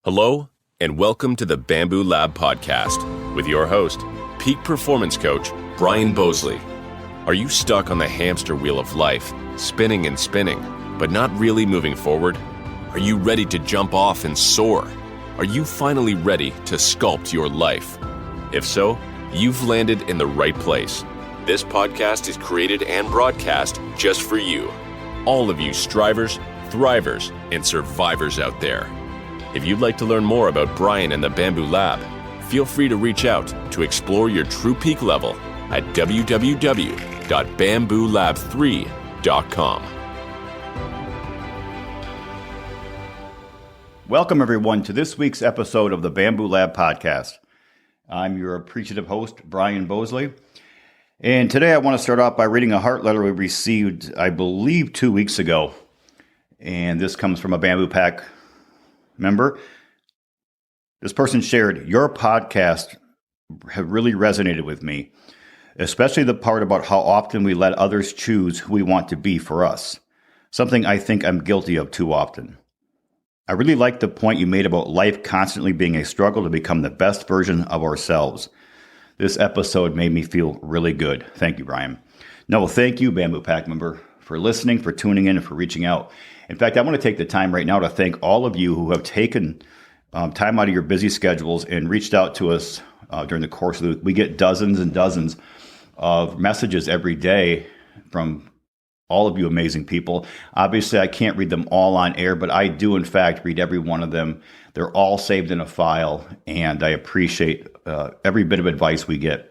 Hello, and welcome to the Bamboo Lab podcast with your host, peak performance coach, Brian Bosley. Are you stuck on the hamster wheel of life, spinning and spinning, but not really moving forward? Are you ready to jump off and soar? Are you finally ready to sculpt your life? If so, you've landed in the right place. This podcast is created and broadcast just for you. All of you strivers, thrivers, and survivors out there. If you'd like to learn more about Brian and the Bamboo Lab, feel free to reach out to explore your true peak level at www.bamboolab3.com. Welcome, everyone, to this week's episode of the Bamboo Lab podcast. I'm your appreciative host, Brian Bosley. And today I want to start off by reading a heart letter we received, I believe, 2 weeks ago. And this comes from a Bamboo Pack member. This person shared, "Your podcast have really resonated with me, especially the part about how often we let others choose who we want to be for us, something I think I'm guilty of too often. I really like the point you made about life constantly being a struggle to become the best version of ourselves. This episode made me feel really good. Thank you, Brian." No, thank you, Bamboo Pack member, for listening, for tuning in, and for reaching out. In fact, I want to take the time right now to thank all of you who have taken time out of your busy schedules and reached out to us during the course of the week. We get dozens and dozens of messages every day from all of you amazing people. Obviously, I can't read them all on air, but I do, in fact, read every one of them. They're all saved in a file, and I appreciate every bit of advice we get.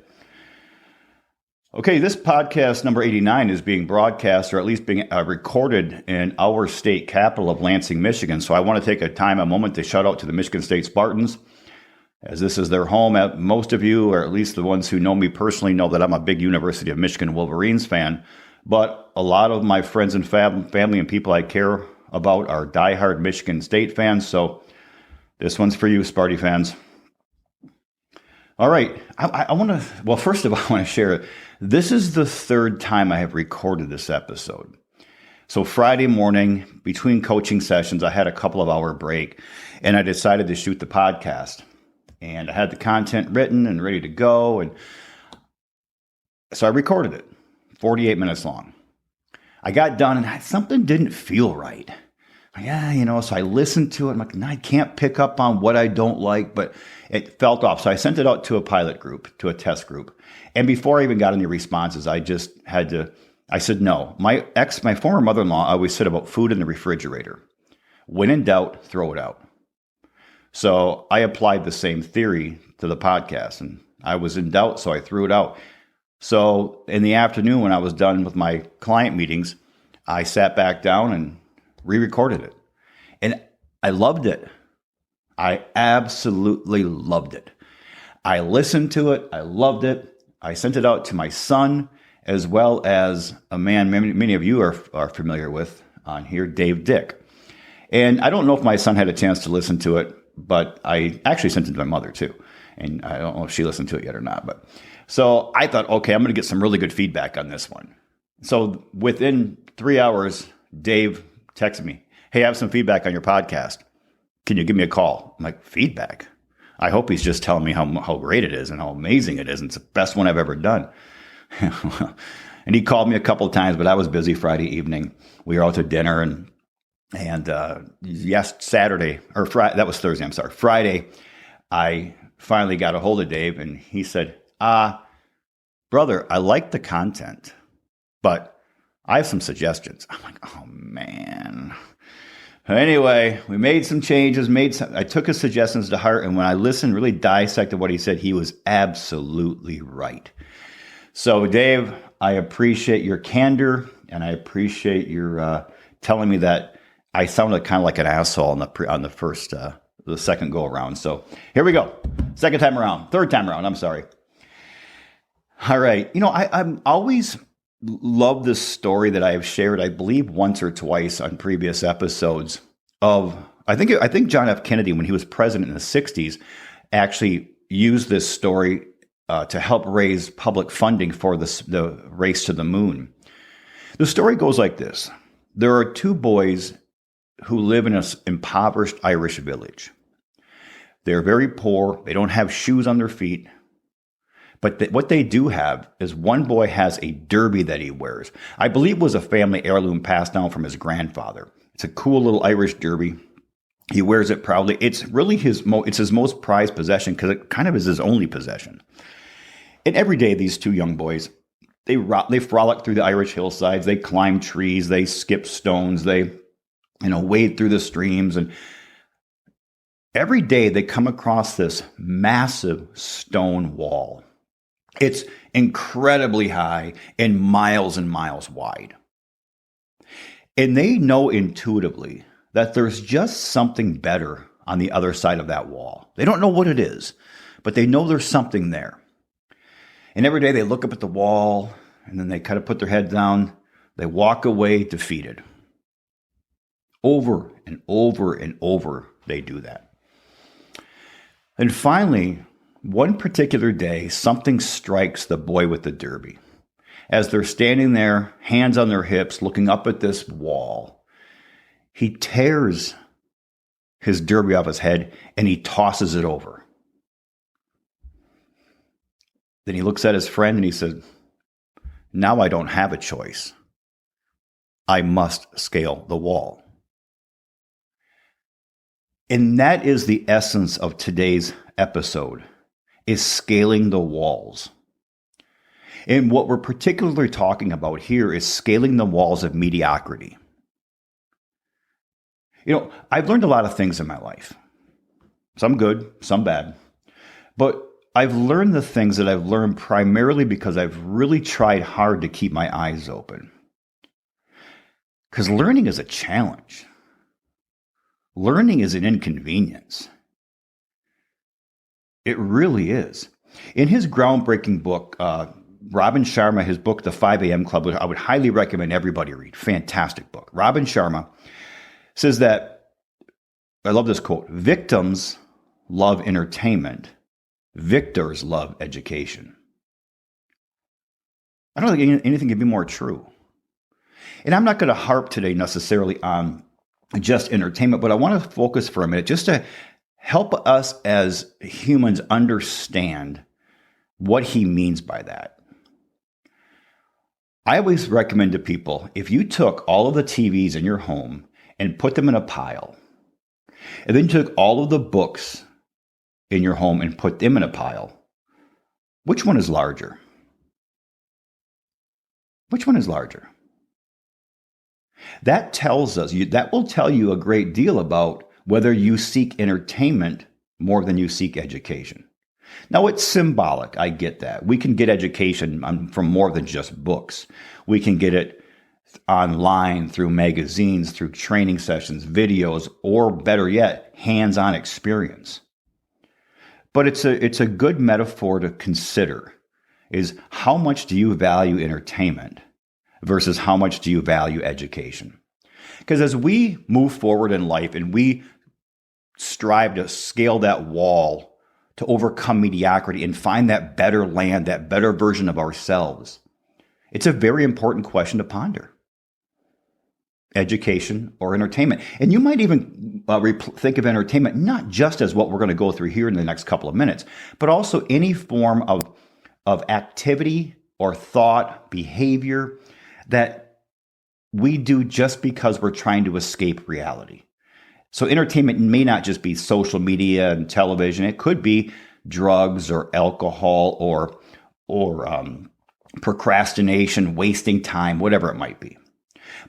Okay, this podcast number 89 is being broadcast, or at least being recorded in our state capital of Lansing, Michigan. So I want to take a moment to shout out to the Michigan State Spartans, as this is their home. Most of you, or at least the ones who know me personally, know that I'm a big University of Michigan Wolverines fan. But a lot of my friends and family and people I care about are diehard Michigan State fans. So this one's for you, Sparty fans. All right. I want to, well, first of all, I want to share, this is the third time I have recorded this episode. So Friday morning, between coaching sessions, I had a couple of hour break, and I decided to shoot the podcast. And I had the content written and ready to go. And so I recorded it, 48 minutes long. I got done, and something didn't feel right. So I listened to it. I'm like, no, I can't pick up on what I don't like, but it felt off. So I sent it out to a pilot group, to a test group. And before I even got any responses, I said no. My former mother-in-law always said about food in the refrigerator. When in doubt, throw it out. So I applied the same theory to the podcast, and I was in doubt, so I threw it out. So in the afternoon, when I was done with my client meetings, I sat back down and re-recorded it. And I loved it. I absolutely loved it. I listened to it. I loved it. I sent it out to my son, as well as a man many of you are familiar with on here, Dave Dick. And I don't know if my son had a chance to listen to it, but I actually sent it to my mother too. And I don't know if she listened to it yet or not. But so I thought, okay, I'm going to get some really good feedback on this one. So within 3 hours, Dave texted me, "Hey, I have some feedback on your podcast. Can you give me a call?" I'm like, feedback? I hope he's just telling me how great it is and how amazing it is. And it's the best one I've ever done. And he called me a couple of times, but I was busy Friday evening. We were out to dinner and Saturday, or Friday, that was Thursday, I'm sorry. Friday, I finally got a hold of Dave, and he said, brother, I like the content, but I have some suggestions. I'm like, oh man. Anyway, we made some changes, I took his suggestions to heart, and when I listened, really dissected what he said, he was absolutely right. So Dave, I appreciate your candor, and I appreciate your telling me that I sounded kind of like an asshole on the second go around. So here we go. Third time around, I'm sorry. All right. I'm always love this story that I have shared, I believe once or twice on previous episodes of, I think John F. Kennedy, when he was president in the 60s, actually used this story to help raise public funding for the race to the moon. The story goes like this. There are two boys who live in an impoverished Irish village. They're very poor. They don't have shoes on their feet. But what they do have is one boy has a derby that he wears. I believe it was a family heirloom passed down from his grandfather. It's a cool little Irish derby. He wears it proudly. It's really his most prized possession because it kind of is his only possession. And every day, these two young boys, they frolic through the Irish hillsides. They climb trees. They skip stones. They, wade through the streams. And every day they come across this massive stone wall. It's incredibly high and miles wide. And they know intuitively that there's just something better on the other side of that wall. They don't know what it is, but they know there's something there. And every day they look up at the wall and then they kind of put their head down. They walk away defeated. Over and over and over they do that. And finally, one particular day, something strikes the boy with the derby. As they're standing there, hands on their hips, looking up at this wall, he tears his derby off his head and he tosses it over. Then he looks at his friend and he said, "Now I don't have a choice. I must scale the wall." And that is the essence of today's episode, is scaling the walls. And what we're particularly talking about here is scaling the walls of mediocrity. I've learned a lot of things in my life. Some good, some bad. But I've learned the things that I've learned primarily because I've really tried hard to keep my eyes open. Because learning is a challenge. Learning is an inconvenience. It really is. In his groundbreaking book, Robin Sharma, his book, The 5 a.m. Club, I would highly recommend everybody read. Fantastic book. Robin Sharma says that, I love this quote, "Victims love entertainment. Victors love education." I don't think anything can be more true. And I'm not going to harp today necessarily on just entertainment, but I want to focus for a minute just to help us as humans understand what he means by that. I always recommend to people, if you took all of the TVs in your home and put them in a pile, and then took all of the books in your home and put them in a pile, which one is larger? Which one is larger? That tells us, that will tell you a great deal about whether you seek entertainment more than you seek education. Now, it's symbolic. I get that. We can get education from more than just books. We can get it online through magazines, through training sessions, videos, or better yet, hands-on experience. But it's a good metaphor to consider, is how much do you value entertainment versus how much do you value education? Because as we move forward in life and we strive to scale that wall to overcome mediocrity and find that better land, that better version of ourselves, it's a very important question to ponder. Education or entertainment. And you might even think of entertainment not just as what we're going to go through here in the next couple of minutes, but also any form of activity or thought, behavior that we do just because we're trying to escape reality. So entertainment may not just be social media and television. It could be drugs or alcohol or procrastination, wasting time, whatever it might be.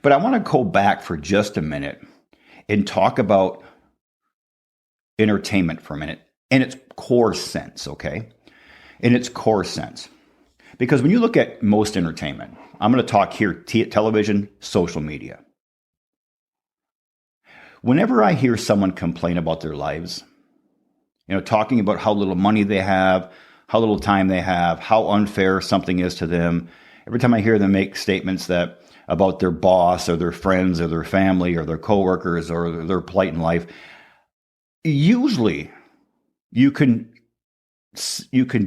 But I want to go back for just a minute and talk about entertainment for a minute in its core sense, okay? In its core sense. Because when you look at most entertainment, I'm going to talk here, television, social media. Whenever I hear someone complain about their lives, talking about how little money they have, how little time they have, how unfair something is to them, every time I hear them make statements about their boss or their friends or their family or their coworkers or their plight in life, usually you can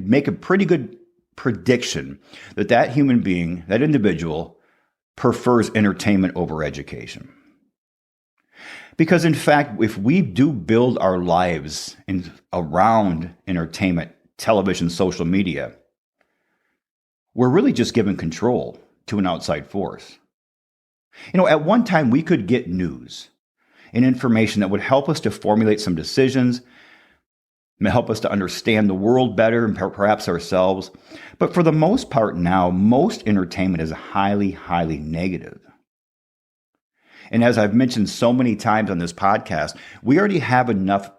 make a pretty good prediction that human being, that individual, prefers entertainment over education. Because in fact, if we do build our lives around entertainment, television, social media, we're really just giving control to an outside force. At one time we could get news and information that would help us to formulate some decisions, help us to understand the world better and perhaps ourselves. But for the most part now, most entertainment is highly, highly negative. And as I've mentioned so many times on this podcast, we already have enough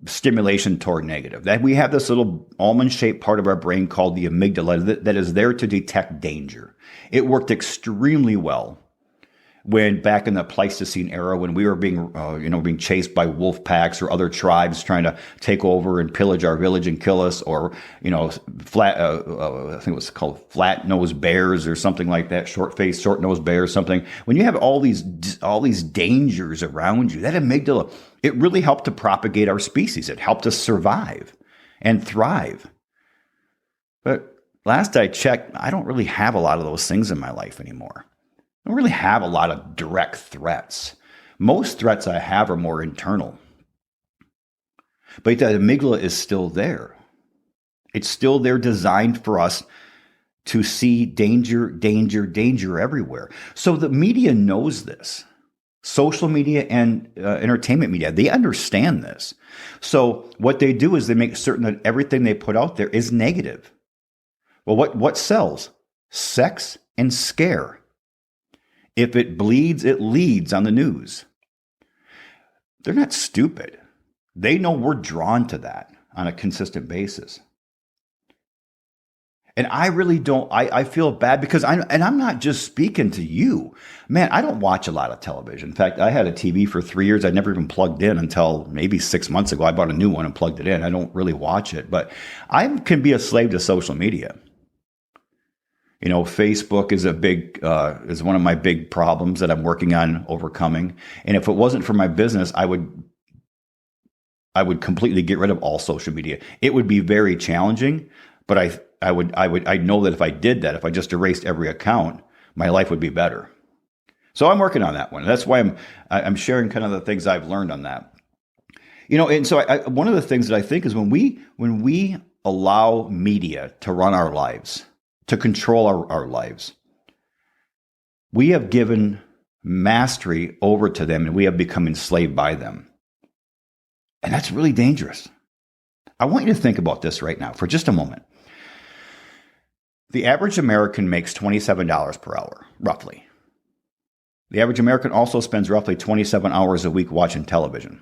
stimulation toward negative. That we have this little almond-shaped part of our brain called the amygdala that is there to detect danger. It worked extremely well when back in the Pleistocene era, when we were being chased by wolf packs or other tribes trying to take over and pillage our village and kill us, or I think it was called flat-nosed bears or something like that, short-faced, short-nosed bears, something. When you have all these dangers around you, that amygdala, it really helped to propagate our species. It helped us survive and thrive. But last I checked, I don't really have a lot of those things in my life anymore. I don't really have a lot of direct threats. Most threats I have are more internal. But the amygdala is still there. It's still there, designed for us to see danger, danger, danger everywhere. So the media knows this. Social media and entertainment media, they understand this. So what they do is they make certain that everything they put out there is negative. Well, what sells? Sex and scare. If it bleeds, it leads on the news. They're not stupid. They know we're drawn to that on a consistent basis. And I really don't, I feel bad because I'm not just speaking to you. Man, I don't watch a lot of television. In fact, I had a TV for 3 years. I never even plugged in until maybe 6 months ago. I bought a new one and plugged it in. I don't really watch it, but I can be a slave to social media. Facebook is one of my big problems that I'm working on overcoming. And if it wasn't for my business, I would completely get rid of all social media. It would be very challenging, but I know that if I did that, if I just erased every account, my life would be better. So I'm working on that one. That's why I'm sharing kind of the things I've learned on that. And so one of the things that I think is when we allow media to run our lives, to control our lives, we have given mastery over to them and we have become enslaved by them. And that's really dangerous. I want you to think about this right now for just a moment. The average American makes $27 per hour, roughly. The average American also spends roughly 27 hours a week watching television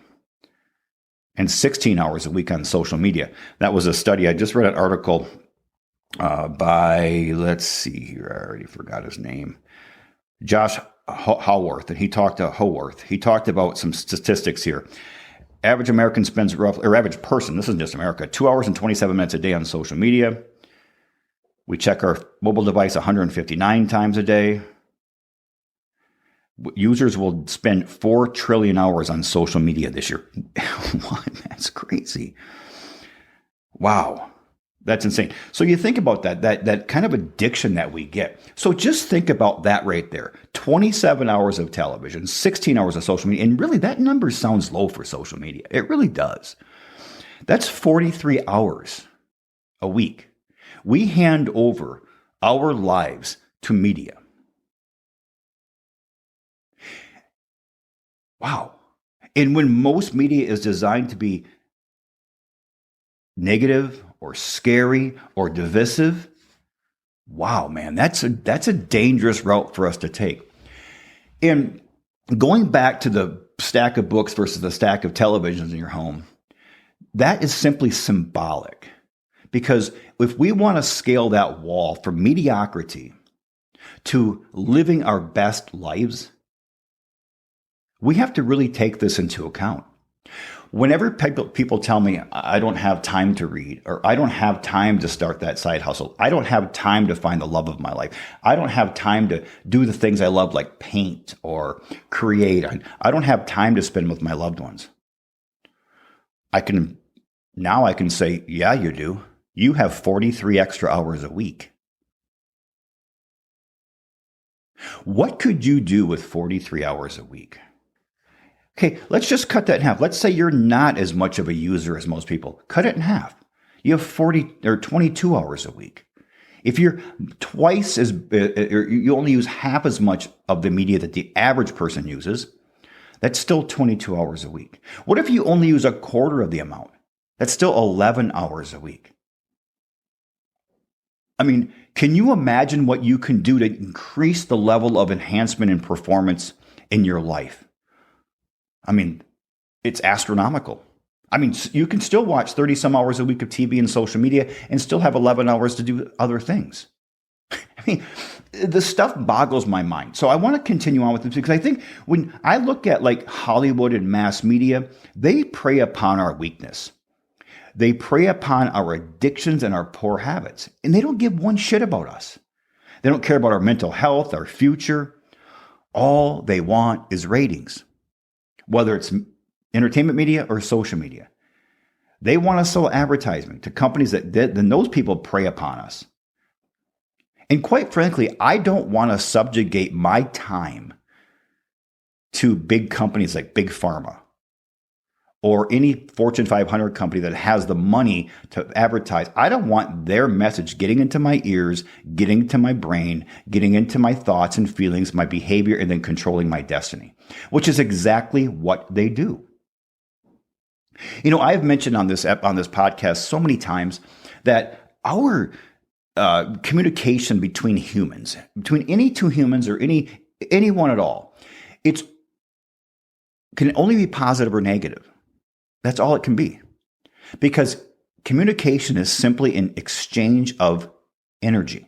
and 16 hours a week on social media. That was a study. I just read an article by, let's see here, I already forgot his name, Josh Howarth, and he talked about some statistics here. Average American spends average person, this isn't just America, 2 hours and 27 minutes a day on social media. We check our mobile device 159 times a day. Users will spend 4 trillion hours on social media this year. What? That's crazy. Wow. That's insane. So you think about that kind of addiction that we get. So just think about that right there. 27 hours of television, 16 hours of social media. And really that number sounds low for social media. It really does. That's 43 hours a week. We hand over our lives to media. Wow. And when most media is designed to be negative or scary or divisive, wow, man, that's a dangerous route for us to take. And going back to the stack of books versus the stack of televisions in your home, that is simply symbolic. Because if we want to scale that wall from mediocrity to living our best lives, we have to really take this into account. Whenever people tell me I don't have time to read, or I don't have time to start that side hustle, I don't have time to find the love of my life, I don't have time to do the things I love like paint or create, I don't have time to spend with my loved ones. I can say, yeah, you do. You have 43 extra hours a week. What could you do with 43 hours a week? Okay, let's just cut that in half. Let's say you're not as much of a user as most people. Cut it in half. You have 40 or 22 hours a week. If you're twice as, or you only use half as much of the media that the average person uses, that's still 22 hours a week. What if you only use a quarter of the amount? That's still 11 hours a week. I mean, can you imagine what you can do to increase the level of enhancement and performance in your life? I mean, it's astronomical. I mean, you can still watch 30 some hours a week of TV and social media and still have 11 hours to do other things. I mean, the stuff boggles my mind. So I want to continue on with this because I think when I look at like Hollywood and mass media, they prey upon our weakness. They prey upon our addictions and our poor habits, and they don't give one shit about us. They don't care about our mental health, our future. All they want is ratings, whether it's entertainment media or social media. They want to sell advertising to companies that then those people prey upon us. And quite frankly, I don't want to subjugate my time to big companies like Big Pharma or any Fortune 500 company that has the money to advertise. I don't want their message getting into my ears, getting into my brain, getting into my thoughts and feelings, my behavior, and then controlling my destiny, which is exactly what they do. You know, I've mentioned on this podcast so many times that our communication between humans, between any two humans or anyone at all, can only be positive or negative. That's all it can be. Because communication is simply an exchange of energy.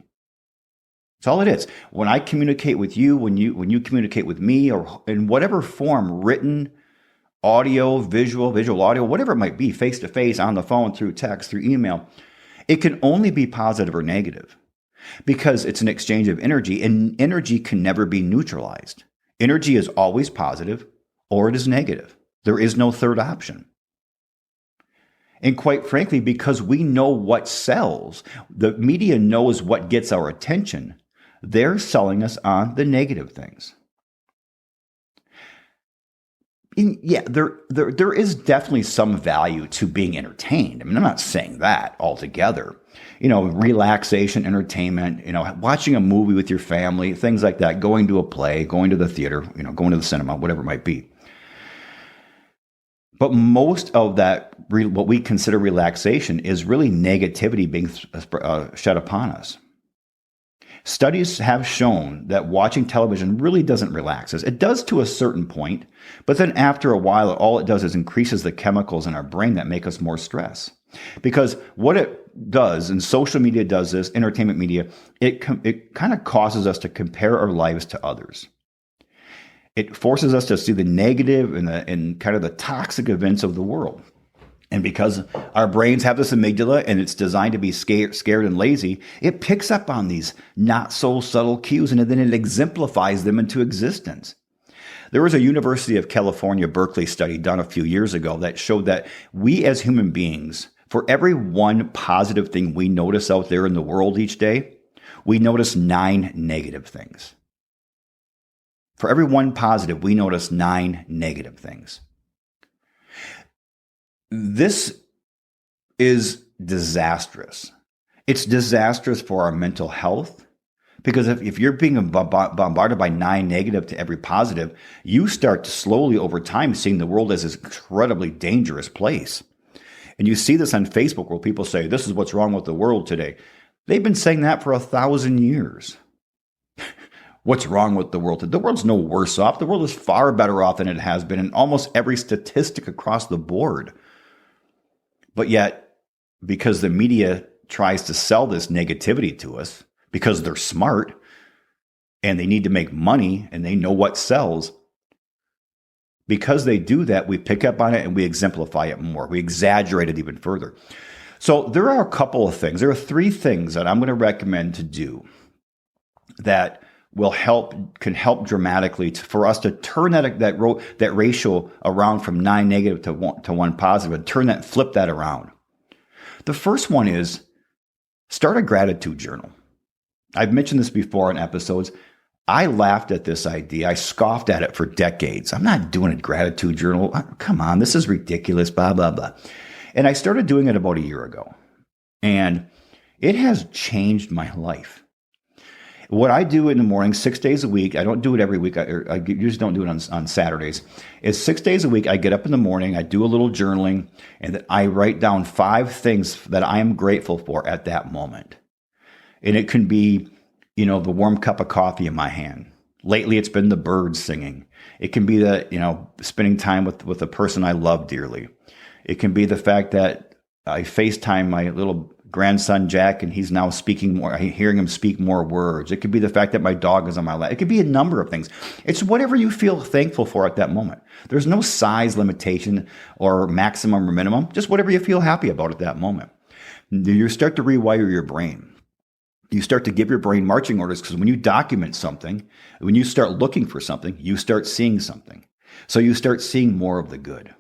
That's all it is. When I communicate with you, when you communicate with me, or in whatever form, written, audio, visual audio, whatever it might be, face to face, on the phone, through text, through email, it can only be positive or negative because it's an exchange of energy, and energy can never be neutralized. Energy is always positive or it is negative. There is no third option. And quite frankly, because we know what sells, the media knows what gets our attention, they're selling us on the negative things. And yeah, there is definitely some value to being entertained. I mean, I'm not saying that altogether. You know, relaxation, entertainment, you know, watching a movie with your family, things like that, going to a play, going to the theater, you know, going to the cinema, whatever it might be. But most of that, what we consider relaxation, is really negativity being shed upon us. Studies have shown that watching television really doesn't relax us. It does to a certain point, but then after a while, all it does is increases the chemicals in our brain that make us more stressed. Because what it does, and social media does this, entertainment media, it kind of causes us to compare our lives to others. It forces us to see the negative and kind of the toxic events of the world. And because our brains have this amygdala and it's designed to be scared and lazy, it picks up on these not so subtle cues and then it exemplifies them into existence. There was a University of California, Berkeley study done a few years ago that showed that we as human beings, for every one positive thing we notice out there in the world each day, we notice 9 negative things. For every one positive, we notice 9 negative things. This is disastrous. It's disastrous for our mental health because if you're being bombarded by 9 negative to every positive, you start to slowly over time seeing the world as this incredibly dangerous place. And you see this on Facebook where people say, this is what's wrong with the world today. They've been saying that for 1,000 years. What's wrong with the world? The world's no worse off. The world is far better off than it has been in almost every statistic across the board. But yet, because the media tries to sell this negativity to us, because they're smart and they need to make money and they know what sells, because they do that, we pick up on it and we exemplify it more. We exaggerate it even further. So there are a couple of things. There are 3 things that I'm going to recommend to do that can help dramatically for us to turn that ratio around from 9 negative to 1 positive, and flip that around. The first one is start a gratitude journal. I've mentioned this before in episodes. I laughed at this idea. I scoffed at it for decades. I'm not doing a gratitude journal. Come on, this is ridiculous, blah, blah, blah. And I started doing it about a year ago. And it has changed my life. What I do in the morning, 6 days a week, I don't do it every week. I usually don't do it on Saturdays. Is 6 days a week, I get up in the morning, I do a little journaling, and then I write down 5 things that I am grateful for at that moment. And it can be, the warm cup of coffee in my hand. Lately, it's been the birds singing. It can be spending time with a person I love dearly. It can be the fact that I FaceTime my little grandson, Jack, and he's now speaking more, hearing him speak more words. It could be the fact that my dog is on my lap. It could be a number of things. It's whatever you feel thankful for at that moment. There's no size limitation or maximum or minimum, just whatever you feel happy about at that moment. You start to rewire your brain. You start to give your brain marching orders, because when you document something, when you start looking for something, you start seeing something. So you start seeing more of the good.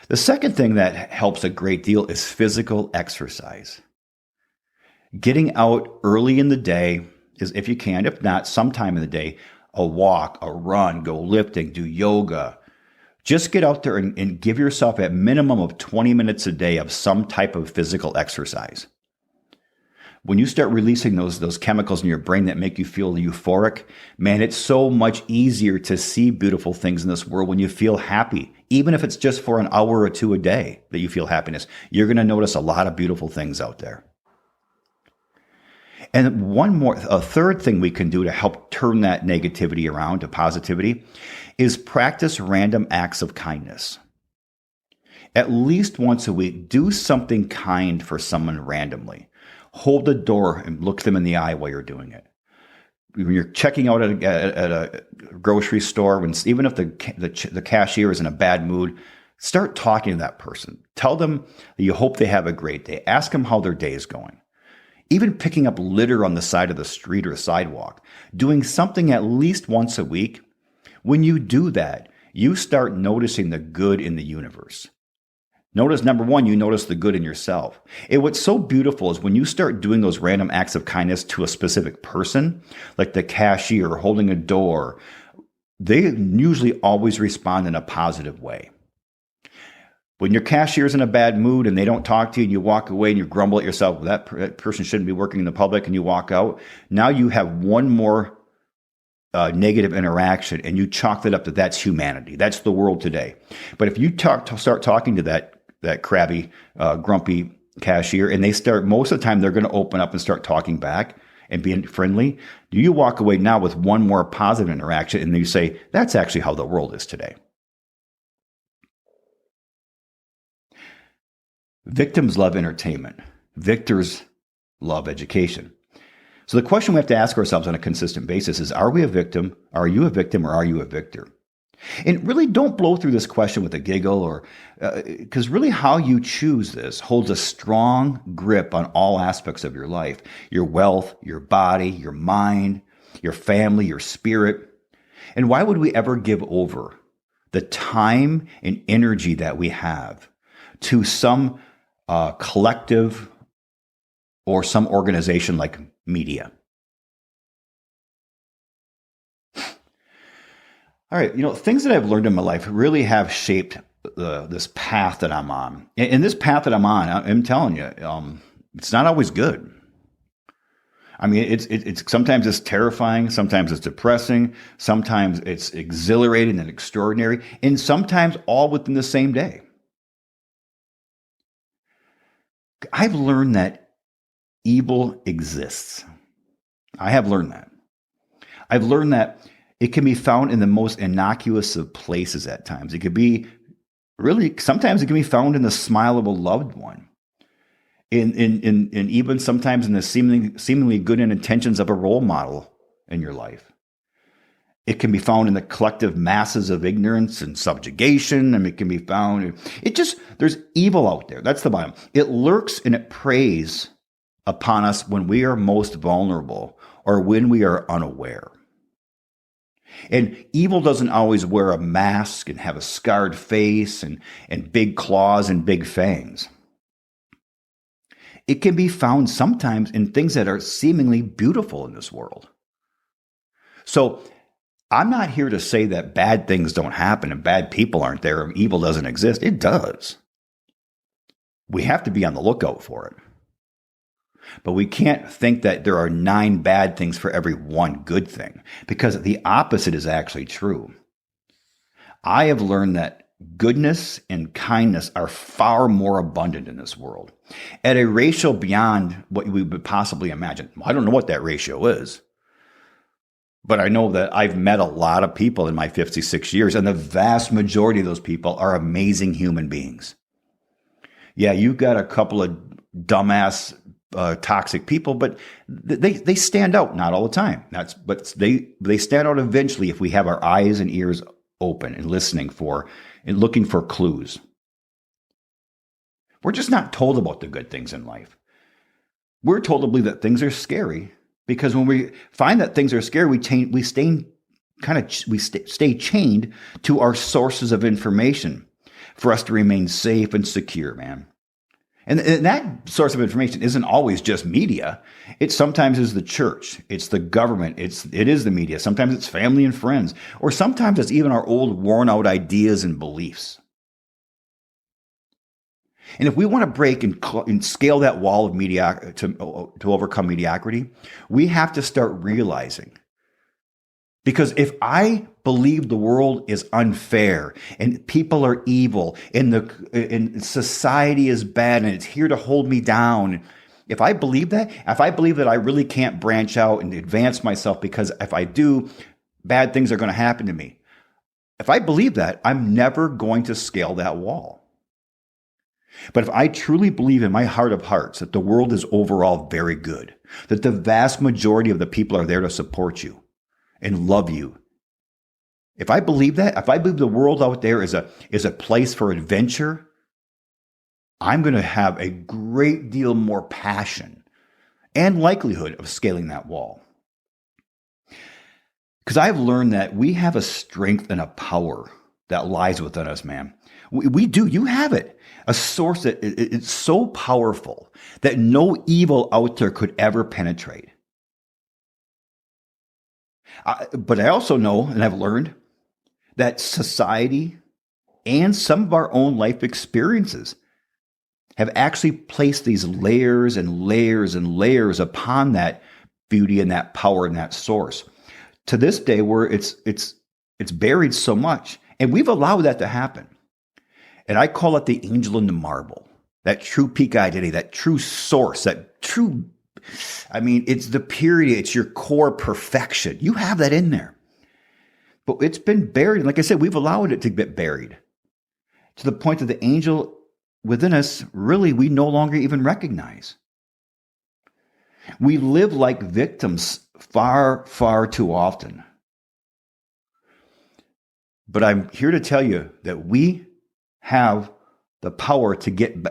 The second thing that helps a great deal is physical exercise. Getting out early in the day is, if you can, if not, sometime in the day, a walk, a run, go lifting, do yoga. Just get out there and give yourself a minimum of 20 minutes a day of some type of physical exercise. When you start releasing those chemicals in your brain that make you feel euphoric, man, it's so much easier to see beautiful things in this world when you feel happy. Even if it's just for an hour or two a day that you feel happiness, you're going to notice a lot of beautiful things out there. And a third thing we can do to help turn that negativity around to positivity is practice random acts of kindness. At least once a week, do something kind for someone randomly. Hold the door and look them in the eye while you're doing it. When you're checking out at a grocery store, even if the cashier is in a bad mood, start talking to that person. Tell them that you hope they have a great day. Ask them how their day is going. Even picking up litter on the side of the street or sidewalk, doing something at least once a week. When you do that, you start noticing the good in the universe. Notice, number one, you notice the good in yourself. And what's so beautiful is when you start doing those random acts of kindness to a specific person, like the cashier holding a door, they usually always respond in a positive way. When your cashier's in a bad mood and they don't talk to you and you walk away and you grumble at yourself, well, that person shouldn't be working in the public, and you walk out, now you have one more negative interaction, and you chalk that up to that's humanity. That's the world today. But if you start talking to that crabby, grumpy cashier, and most of the time they're going to open up and start talking back and being friendly, you walk away now with one more positive interaction, and you say, that's actually how the world is today. Victims love entertainment. Victors love education. So the question we have to ask ourselves on a consistent basis is, are we a victim? Are you a victim, or are you a victor? And really don't blow through this question with a giggle, because really how you choose this holds a strong grip on all aspects of your life: your wealth, your body, your mind, your family, your spirit. And why would we ever give over the time and energy that we have to some collective or some organization like media? All right, things that I've learned in my life really have shaped this path that I'm on. And this path that I'm on, I'm telling you, it's not always good. I mean, it's sometimes it's terrifying, sometimes it's depressing, sometimes it's exhilarating and extraordinary, and sometimes all within the same day. I've learned that evil exists. I have learned that. I've learned that it can be found in the most innocuous of places at times. It could be sometimes it can be found in the smile of a loved one. In even sometimes in the seemingly good intentions of a role model in your life. It can be found in the collective masses of ignorance and subjugation, and it can be found, there's evil out there. That's the bottom. It lurks and it preys upon us when we are most vulnerable or when we are unaware. And evil doesn't always wear a mask and have a scarred face and big claws and big fangs. It can be found sometimes in things that are seemingly beautiful in this world. So I'm not here to say that bad things don't happen and bad people aren't there and evil doesn't exist. It does. We have to be on the lookout for it. But we can't think that there are 9 bad things for every one good thing, because the opposite is actually true. I have learned that goodness and kindness are far more abundant in this world at a ratio beyond what we would possibly imagine. I don't know what that ratio is, but I know that I've met a lot of people in my 56 years, and the vast majority of those people are amazing human beings. Yeah, you've got a couple of dumbass, toxic people, but they stand out. Not all the time. But they stand out eventually if we have our eyes and ears open and listening for and looking for clues. We're just not told about the good things in life. We're told to believe that things are scary, because when we find that things are scary, we stay chained to our sources of information for us to remain safe and secure, man. And that source of information isn't always just media. It sometimes is the church. It's the government. It is the media. Sometimes it's family and friends. Or sometimes it's even our old worn out ideas and beliefs. And if we want to break and scale that wall of to overcome mediocrity, we have to start realizing. Because if I believe the world is unfair and people are evil and society is bad and it's here to hold me down, if I believe that I really can't branch out and advance myself, because if I do, bad things are going to happen to me. If I believe that, I'm never going to scale that wall. But if I truly believe in my heart of hearts that the world is overall very good, that the vast majority of the people are there to support you and love you. If I believe that, if I believe the world out there is a place for adventure, I'm going to have a great deal more passion and likelihood of scaling that wall. Because I've learned that we have a strength and a power that lies within us, man. We do. You have it. A source that it's so powerful that no evil out there could ever penetrate. But I also know, and I've learned, that society and some of our own life experiences have actually placed these layers and layers and layers upon that beauty and that power and that source to this day, where it's buried so much, and we've allowed that to happen. And I call it the angel in the marble, that true peak identity, that true source, that true, it's the purity, it's your core perfection. You have that in there. But it's been buried. And like I said, we've allowed it to get buried to the point that the angel within us, really, we no longer even recognize. We live like victims far, far too often. But I'm here to tell you that we have the power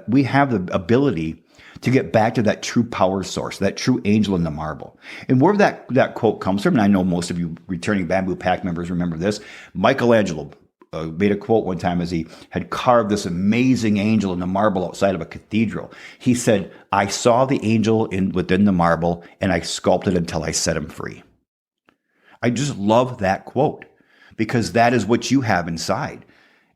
we have the ability to get back to that true power source, that true angel in the marble. And where that quote comes from, and I know most of you returning Bamboo Pack members remember this, Michelangelo made a quote one time as he had carved this amazing angel in the marble outside of a cathedral. He said, "I saw the angel within the marble and I sculpted until I set him free." I just love that quote, because that is what you have inside,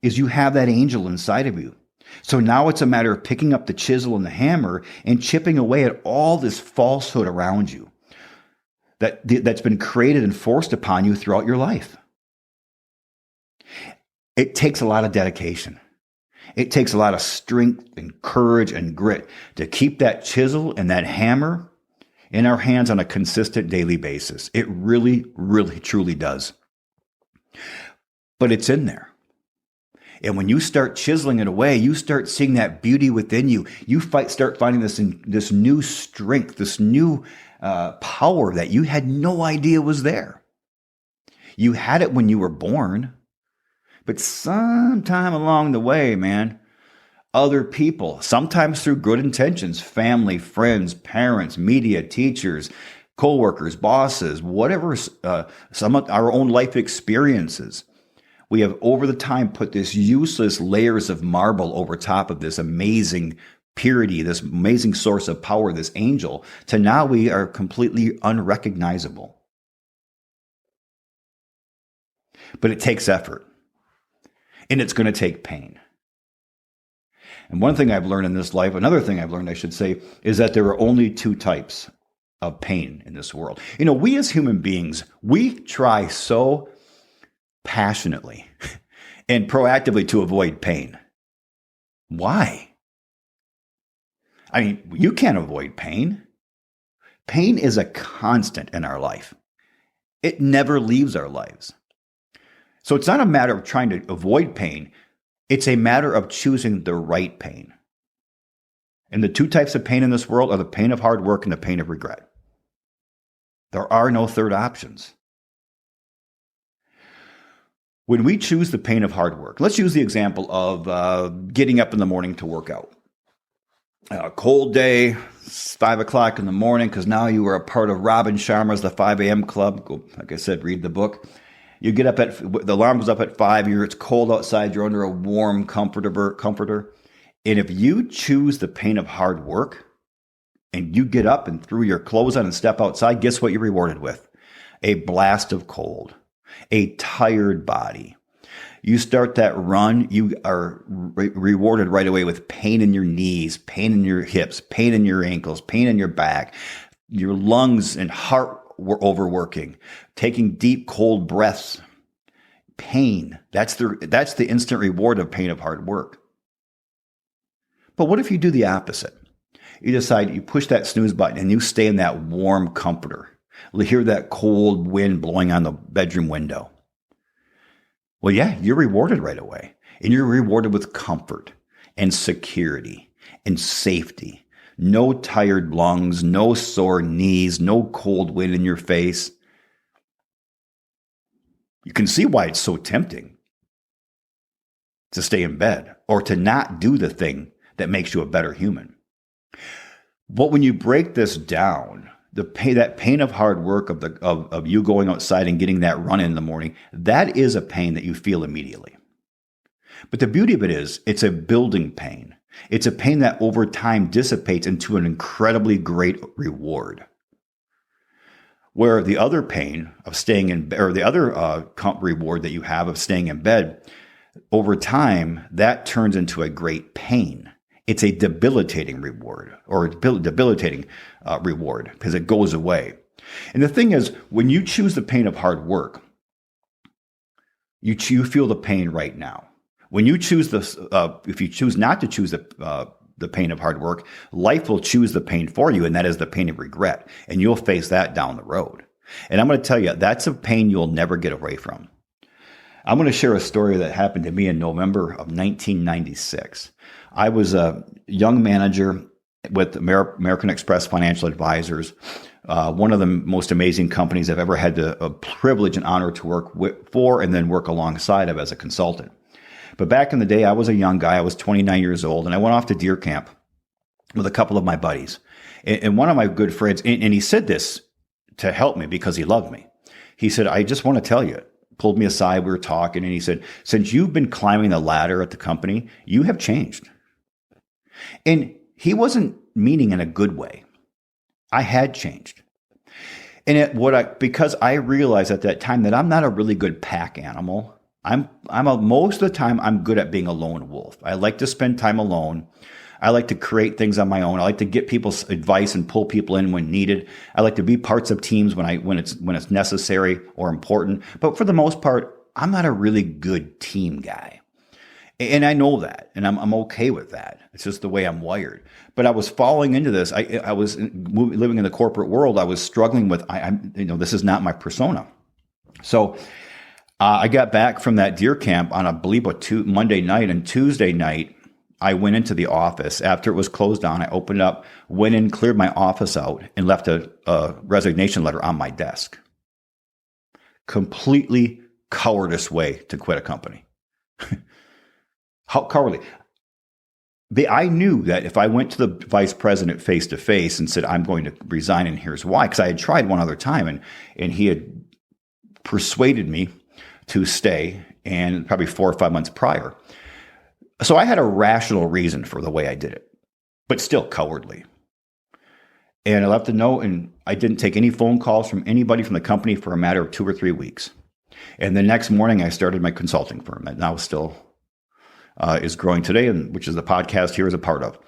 is you have that angel inside of you. So now it's a matter of picking up the chisel and the hammer and chipping away at all this falsehood around you that's been created and forced upon you throughout your life. It takes a lot of dedication. It takes a lot of strength and courage and grit to keep that chisel and that hammer in our hands on a consistent daily basis. It really, really, truly does. But it's in there. And when you start chiseling it away, you start seeing that beauty within you. You start finding this new strength, this new power that you had no idea was there. You had it when you were born, but sometime along the way, man, other people, sometimes through good intentions, family, friends, parents, media, teachers, co-workers, bosses, whatever, some of our own life experiences, we have over the time put this useless layers of marble over top of this amazing purity, this amazing source of power, this angel, to now we are completely unrecognizable. but it takes effort, and it's going to take pain. And one thing I've learned in this life, another thing I've learned, I should say, is that there are only two types of pain in this world. We as human beings, we try so passionately and proactively to avoid pain. Why? You can't avoid pain. Pain is a constant in our life. It never leaves our lives. So it's not a matter of trying to avoid pain. It's a matter of choosing the right pain. And the two types of pain in this world are the pain of hard work and the pain of regret. There are no third options. When we choose the pain of hard work, let's use the example of getting up in the morning to work out. A cold day, 5 o'clock in the morning, because now you are a part of Robin Sharma's The 5 a.m. Club. Go, like I said, read the book. You get up the alarm goes up at 5, it's cold outside, you're under a warm comforter. And if you choose the pain of hard work, and you get up and threw your clothes on and step outside, guess what you're rewarded with? A blast of cold, a tired body. You start that run, you are rewarded right away with pain in your knees, pain in your hips, pain in your ankles, pain in your back. Your lungs and heart were overworking, taking deep, cold breaths. Pain. That's the instant reward of pain of hard work. But what if you do the opposite? You decide, you push that snooze button and you stay in that warm comforter. You hear that cold wind blowing on the bedroom window. Well, yeah, you're rewarded right away. And you're rewarded with comfort and security and safety. No tired lungs, no sore knees, no cold wind in your face. You can see why it's so tempting to stay in bed or to not do the thing that makes you a better human. But when you break this down, that pain of hard work of you going outside and getting that run in the morning, that is a pain that you feel immediately. But the beauty of it is, it's a building pain. It's a pain that over time dissipates into an incredibly great reward. Where the other pain of staying in bed, or the other reward that you have of staying in bed, over time, that turns into a great pain. It's a debilitating reward, or debilitating reward, because it goes away. And the thing is, when you choose the pain of hard work, you feel the pain right now. When you choose this, if you choose not to choose the pain of hard work, life will choose the pain for you, and that is the pain of regret. And you'll face that down the road. And I'm going to tell you, that's a pain you'll never get away from. I'm going to share a story that happened to me in November of 1996. I was a young manager with American Express Financial Advisors, one of the most amazing companies I've ever had the privilege and honor to work for and then work alongside of as a consultant. But back in the day, I was a young guy. I was 29 years old, and I went off to deer camp with a couple of my buddies. And one of my good friends, and he said this to help me because he loved me. He said, I just want to tell you, pulled me aside, we were talking, and he said, since you've been climbing the ladder at the company, you have changed. And he wasn't meaning in a good way. I had changed. And because I realized at that time that I'm not a really good pack animal. Most of the time, I'm good at being a lone wolf. I like to spend time alone. I like to create things on my own. I like to get people's advice and pull people in when needed. I like to be parts of teams when it's necessary or important. But for the most part, I'm not a really good team guy. And I know that, and I'm okay with that. It's just the way I'm wired. But I was falling into this. I was living in the corporate world. I was struggling with, this is not my persona. So I got back from that deer camp on, I believe, Monday night, and Tuesday night, I went into the office. After it was closed down, I opened up, went in, cleared my office out, and left a resignation letter on my desk. Completely cowardice way to quit a company. How cowardly. I knew that if I went to the vice president face to face and said, I'm going to resign and here's why, because I had tried one other time and he had persuaded me to stay, and probably 4 or 5 months prior. So I had a rational reason for the way I did it, but still cowardly. And I left a note, and I didn't take any phone calls from anybody from the company for a matter of 2 or 3 weeks. And the next morning, I started my consulting firm that now still is growing today, and which is the podcast here is a part of.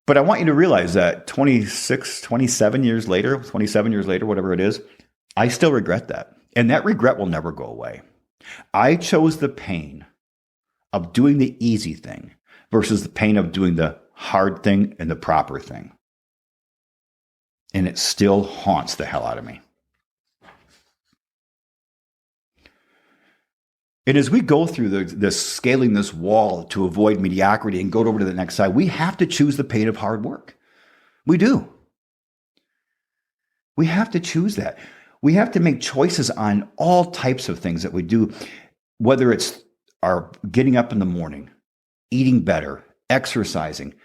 But I want you to realize that 27 years later, whatever it is, I still regret that. And that regret will never go away. I chose the pain of doing the easy thing versus the pain of doing the hard thing and the proper thing. And it still haunts the hell out of me. And as we go through this scaling this wall to avoid mediocrity and go over to the next side, we have to choose the pain of hard work. We do. We have to choose that. We have to make choices on all types of things that we do, whether it's our getting up in the morning, eating better, exercising,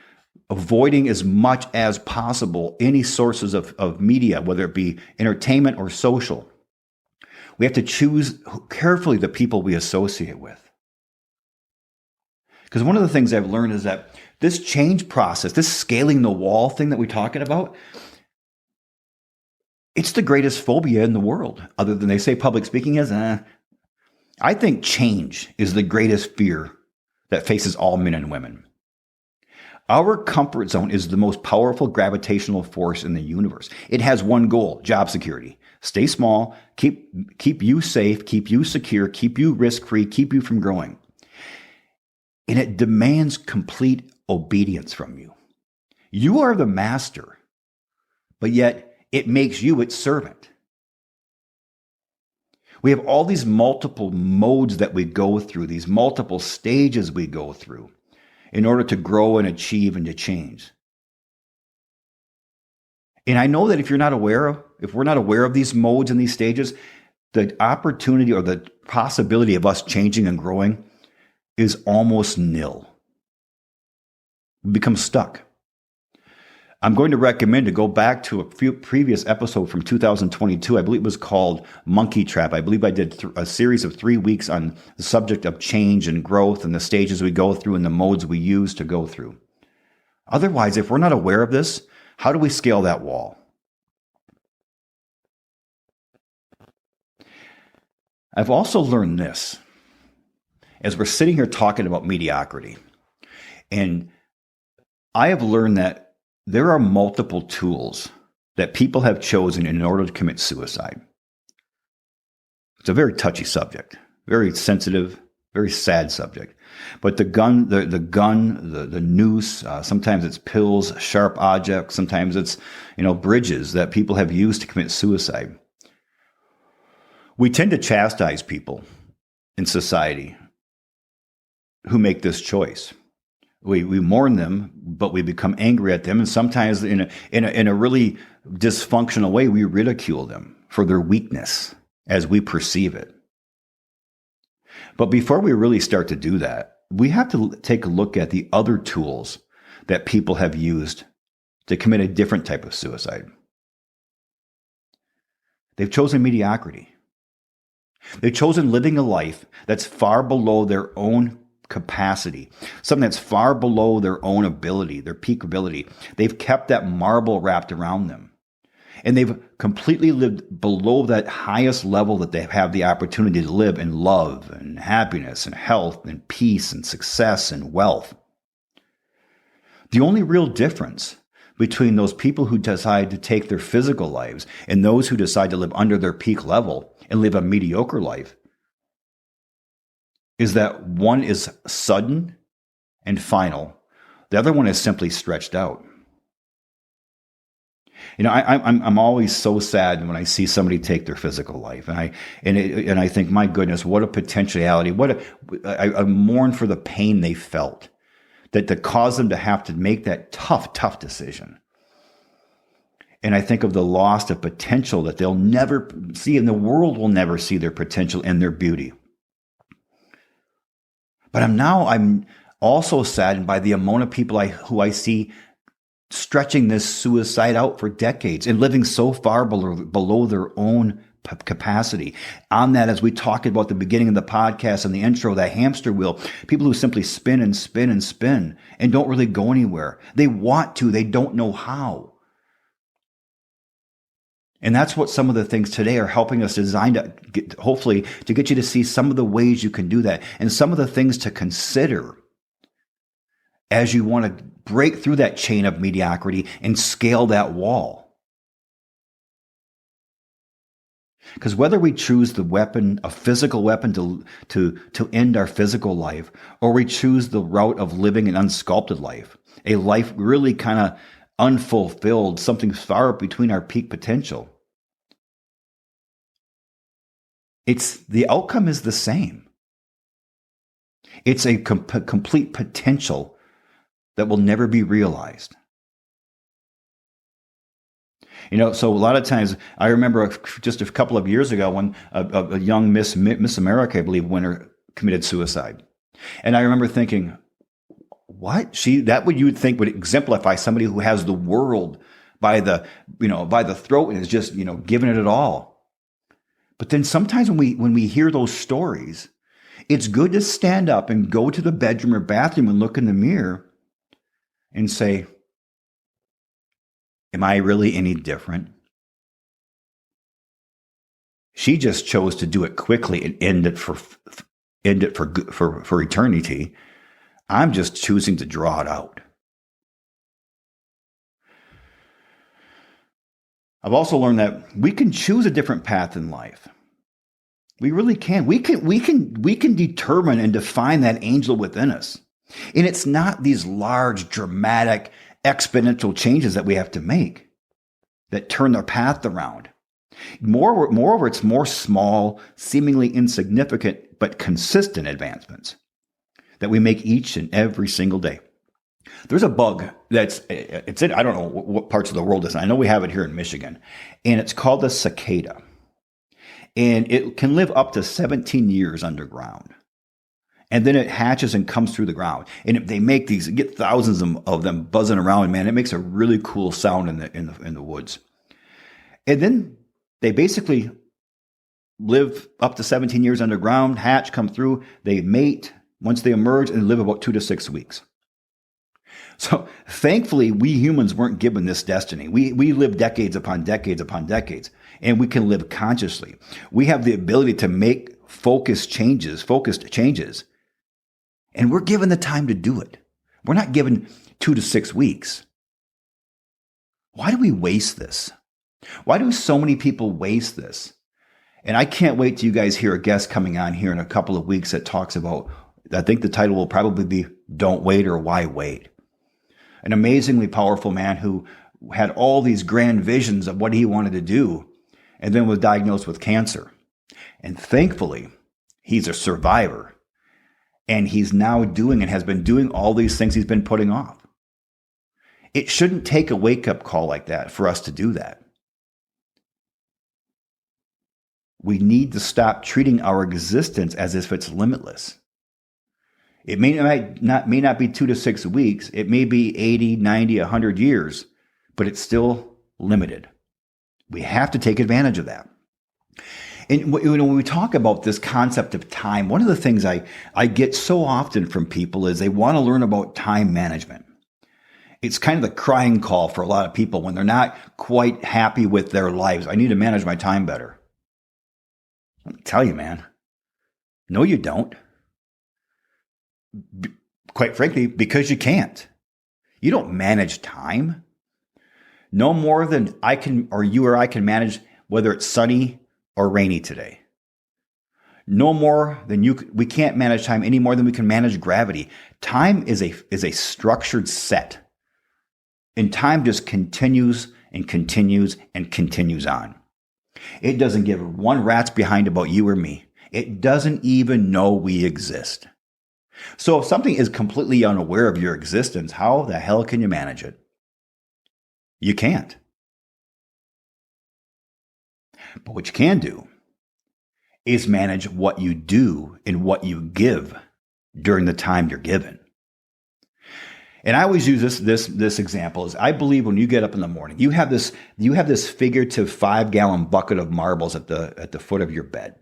avoiding as much as possible any sources of media, whether it be entertainment or social. We have to choose carefully the people we associate with. Because one of the things I've learned is that this change process, this scaling the wall thing that we're talking about, it's the greatest phobia in the world, other than they say public speaking is. I think change is the greatest fear that faces all men and women. Our comfort zone is the most powerful gravitational force in the universe. It has one goal: job security. Stay small, keep you safe, keep you secure, keep you risk-free, keep you from growing. And it demands complete obedience from you. You are the master, but yet it makes you its servant. We have all these multiple modes that we go through, these multiple stages we go through in order to grow and achieve and to change. And I know that if we're not aware of these modes and these stages, the opportunity or the possibility of us changing and growing is almost nil. We become stuck. I'm going to recommend to go back to a few previous episode from 2022. I believe it was called Monkey Trap. I believe I did a series of 3 weeks on the subject of change and growth and the stages we go through and the modes we use to go through. Otherwise, if we're not aware of this, how do we scale that wall? I've also learned this as we're sitting here talking about mediocrity. And I have learned that there are multiple tools that people have chosen in order to commit suicide. It's a very touchy subject, very sensitive, very sad subject. But the gun, the noose, sometimes it's pills, sharp objects, sometimes it's, bridges that people have used to commit suicide. We tend to chastise people in society who make this choice. We mourn them, but we become angry at them, and sometimes in a really dysfunctional way, we ridicule them for their weakness as we perceive it. But before we really start to do that, we have to take a look at the other tools that people have used to commit a different type of suicide. They've chosen mediocrity. They've chosen living a life that's far below their own capacity, something that's far below their own ability, their peak ability. They've kept that marble wrapped around them. And they've completely lived below that highest level that they have the opportunity to live in love and happiness and health and peace and success and wealth. The only real difference between those people who decide to take their physical lives and those who decide to live under their peak level and live a mediocre life is that one is sudden and final. The other one is simply stretched out. I'm always so sad when I see somebody take their physical life, and I think, my goodness, what a potentiality! I mourn for the pain they felt that caused them to have to make that tough decision. And I think of the loss of potential that they'll never see, and the world will never see their potential and their beauty. But I'm also saddened by the amount of people who I see stretching this suicide out for decades and living so far below their own capacity. On that, as we talked about at the beginning of the podcast and the intro, that hamster wheel, people who simply spin and spin and spin and don't really go anywhere. They want to, they don't know how. And that's what some of the things today are helping us design to get, hopefully to get you to see some of the ways you can do that and some of the things to consider as you want to break through that chain of mediocrity and scale that wall. Because whether we choose the weapon, a physical weapon to end our physical life, or we choose the route of living an unsculpted life, a life really kind of unfulfilled, something far between our peak potential, the outcome is the same. It's a complete potential that will never be realized. So a lot of times, I remember just a couple of years ago when a young Miss America, I believe, winner committed suicide. And I remember thinking, what? That what you would think would exemplify somebody who has the world by the throat and is just, giving it all. But then sometimes when we hear those stories, it's good to stand up and go to the bedroom or bathroom and look in the mirror and say, am I really any different? She just chose to do it quickly and end it for eternity. I'm just choosing to draw it out. I've also learned that we can choose a different path in life. We really can. We can determine and define that angel within us. And it's not these large, dramatic, exponential changes that we have to make that turn our path around. Moreover, it's more small, seemingly insignificant, but consistent advancements that we make each and every single day. There's a bug it's in, I don't know what parts of the world it's in. I know we have it here in Michigan, and it's called the cicada. And it can live up to 17 years underground. And then it hatches and comes through the ground. And if they get thousands of them buzzing around, man, it makes a really cool sound in the woods. And then they basically live up to 17 years underground, hatch, come through, they mate once they emerge, and live about 2 to 6 weeks. So thankfully, we humans weren't given this destiny. We live decades upon decades upon decades, and we can live consciously. We have the ability to make focused changes, and we're given the time to do it. We're not given 2 to 6 weeks. Why do we waste this? Why do so many people waste this? And I can't wait till you guys hear a guest coming on here in a couple of weeks that talks about, I think the title will probably be Don't Wait or Why Wait. An amazingly powerful man who had all these grand visions of what he wanted to do and then was diagnosed with cancer. And thankfully, he's a survivor. And he's now doing and has been doing all these things he's been putting off. It shouldn't take a wake-up call like that for us to do that. We need to stop treating our existence as if it's limitless. It may not be 2 to 6 weeks. It may be 80, 90, 100 years, but it's still limited. We have to take advantage of that. And when we talk about this concept of time, one of the things I get so often from people is they want to learn about time management. It's kind of the crying call for a lot of people when they're not quite happy with their lives. I need to manage my time better. Let me tell you, man. No, you don't. Quite frankly, because you can't. You don't manage time. No more than I can, or you or I can manage whether it's sunny or rainy today. No more than we can't manage time any more than we can manage gravity. Time is a structured set. And time just continues and continues and continues on. It doesn't give one rat's behind about you or me. It doesn't even know we exist. So if something is completely unaware of your existence, how the hell can you manage it? You can't. But what you can do is manage what you do and what you give during the time you're given. And I always use this example is I believe when you get up in the morning, you have this figurative 5-gallon bucket of marbles at the foot of your bed.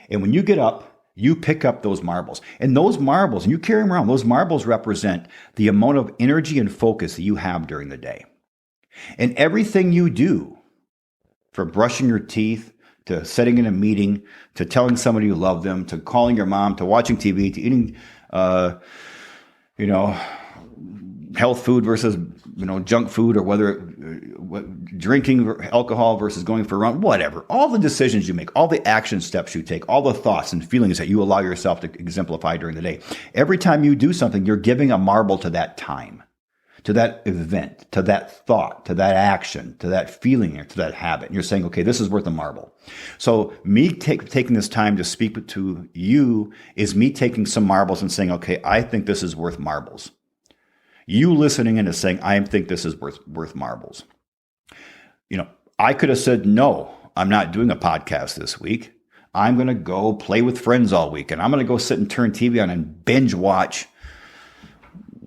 And when you get up, you pick up those marbles. And those marbles, and you carry them around, those marbles represent the amount of energy and focus that you have during the day. And everything you do from brushing your teeth to sitting in a meeting, to telling somebody you love them, to calling your mom, to watching TV, to eating, health food versus, junk food, or whether drinking alcohol versus going for a run, whatever. All the decisions you make, all the action steps you take, all the thoughts and feelings that you allow yourself to exemplify during the day. Every time you do something, you're giving a marble to that time, to that event, to that thought, to that action, to that feeling, or to that habit. And you're saying, okay, this is worth a marble. So me taking this time to speak to you is me taking some marbles and saying, okay, I think this is worth marbles. You listening in is saying, I think this is worth marbles. I could have said, no, I'm not doing a podcast this week. I'm going to go play with friends all week, and I'm going to go sit and turn TV on and binge watch,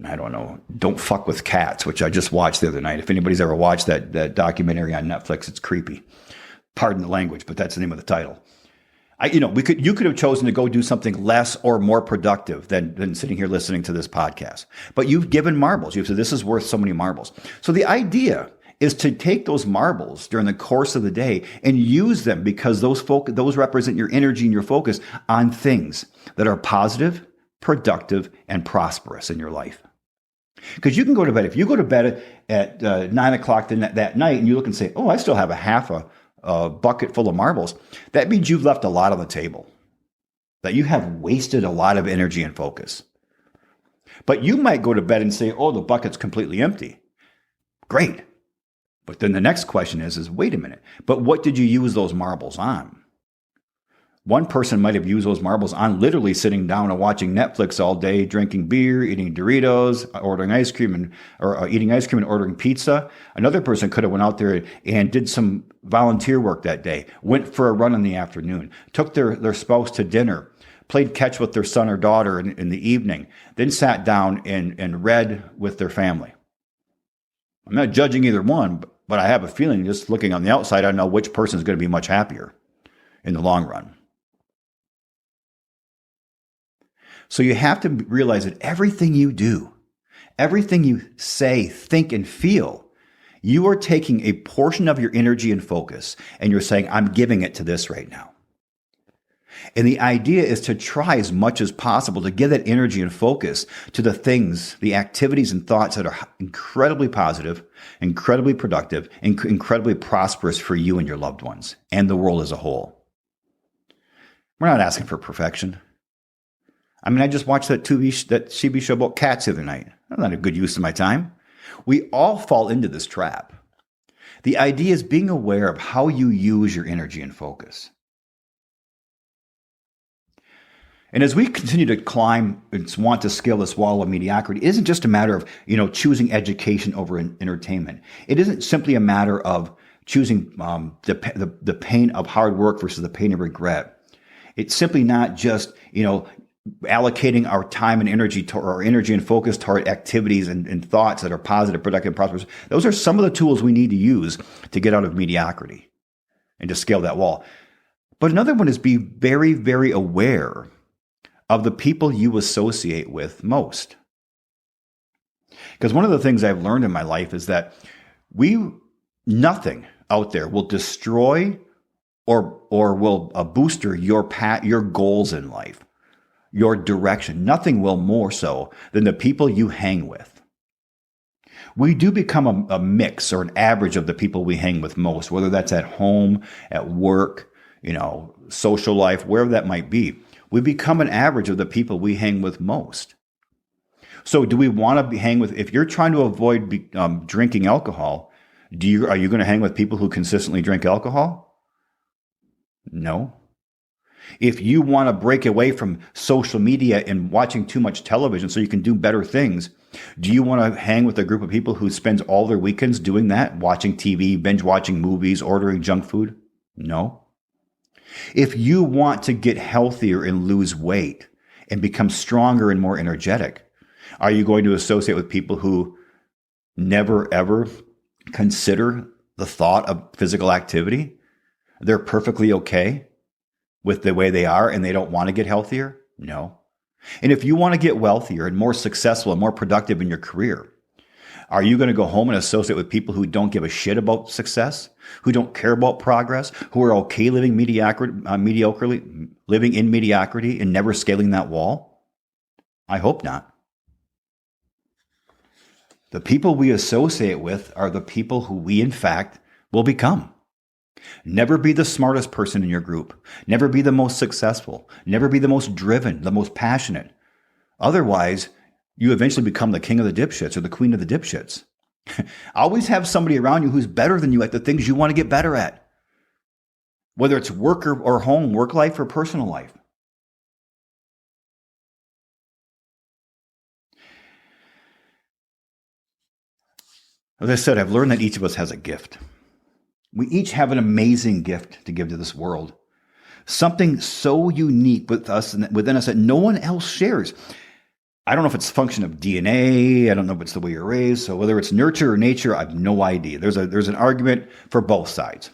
I don't know, Don't Fuck with Cats, which I just watched the other night. If anybody's ever watched that documentary on Netflix, it's creepy. Pardon the language, but that's the name of the title. You could have chosen to go do something less or more productive than sitting here listening to this podcast. But you've given marbles. You've said, this is worth so many marbles. So the idea is to take those marbles during the course of the day and use them, because those represent your energy and your focus on things that are positive, productive, and prosperous in your life. Because you can go to bed. If you go to bed at 9 o'clock that night and you look and say, oh, I still have a bucket full of marbles, that means you've left a lot on the table, that you have wasted a lot of energy and focus. But you might go to bed and say, oh, the bucket's completely empty. Great. But then the next question is wait a minute, but what did you use those marbles on? One person might have used those marbles on literally sitting down and watching Netflix all day, drinking beer, eating Doritos, ordering ice cream, or eating ice cream and ordering pizza. Another person could have went out there and did some volunteer work that day, went for a run in the afternoon, took their spouse to dinner, played catch with their son or daughter in the evening, then sat down and read with their family. I'm not judging either one, but I have a feeling, just looking on the outside, I know which person is going to be much happier in the long run. So you have to realize that everything you do, everything you say, think, and feel, you are taking a portion of your energy and focus, and you're saying, I'm giving it to this right now. And the idea is to try as much as possible to give that energy and focus to the things, the activities and thoughts that are incredibly positive, incredibly productive, and incredibly prosperous for you and your loved ones and the world as a whole. We're not asking for perfection. I mean, I just watched that CB show about cats the other night. That's not a good use of my time. We all fall into this trap. The idea is being aware of how you use your energy and focus. And as we continue to climb and want to scale this wall of mediocrity, it isn't just a matter of, choosing education over entertainment. It isn't simply a matter of choosing the pain of hard work versus the pain of regret. It's simply not just, allocating our time and energy and focus toward activities and thoughts that are positive, productive, and prosperous. Those are some of the tools we need to use to get out of mediocrity and to scale that wall. But another one is be very, very aware of the people you associate with most. Because one of the things I've learned in my life is that nothing out there will destroy or will booster your goals in life, your direction. Nothing will more so than the people you hang with. We do become a mix or an average of the people we hang with most, whether that's at home, at work, social life, wherever that might be. We become an average of the people we hang with most. So do we want to hang with, if you're trying to avoid drinking alcohol, are you going to hang with people who consistently drink alcohol? No. If you want to break away from social media and watching too much television so you can do better things, do you want to hang with a group of people who spends all their weekends doing that, watching TV, binge watching movies, ordering junk food? No. If you want to get healthier and lose weight and become stronger and more energetic, are you going to associate with people who never, ever consider the thought of physical activity? They're perfectly okay with the way they are and they don't want to get healthier? No. And if you want to get wealthier and more successful and more productive in your career, Are you going to go home and associate with people who don't give a shit about success, who don't care about progress, who are okay living mediocrely, living in mediocrity and never scaling that wall? I hope not. The people we associate with are the people who we, in fact, will become. Never be the smartest person in your group. Never be the most successful. Never be the most driven, the most passionate. Otherwise, you eventually become the king of the dipshits or the queen of the dipshits. Always have somebody around you who's better than you at the things you want to get better at. Whether it's work or home, work life or personal life. As I said, I've learned that each of us has a gift. We each have an amazing gift to give to this world. Something so unique within us that no one else shares. I don't know if it's a function of DNA. I don't know if it's the way you're raised. So whether it's nurture or nature, I have no idea. There's an argument for both sides.